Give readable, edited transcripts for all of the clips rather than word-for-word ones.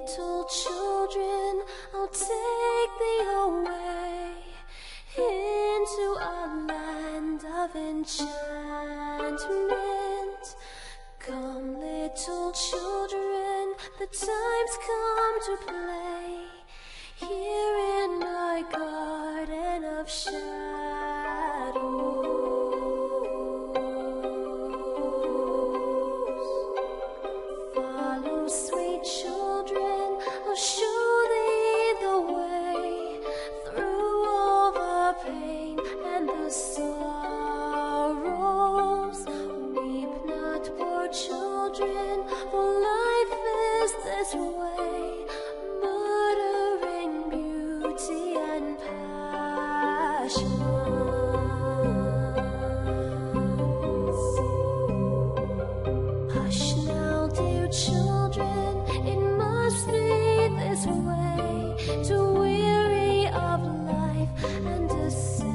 little children, I'll take thee away into a land of enchantment. Come, little children, the time's come to play here in my garden of shadows. Follow, sweet children, I'll show thee the way through all the pain and the sorrows. Weep not, poor children, for life is this way, murdering beauty and passion. Hush now, dear children, it must be this way, to weary of life and deceptions.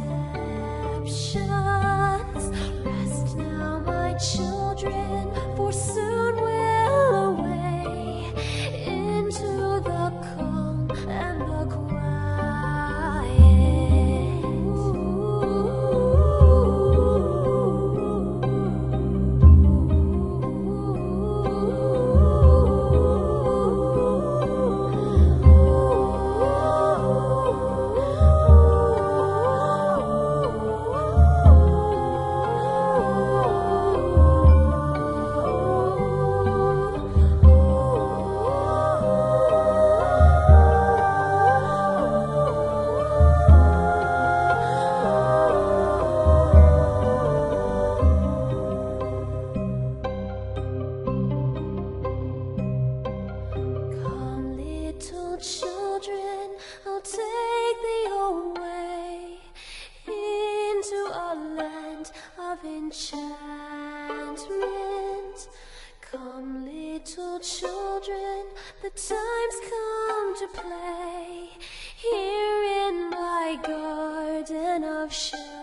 Rest now, my children, for soon we'll away into the calm and the children, I'll take thee away into a land of enchantment. Come, little children, the time's come to play here in my garden of shadows.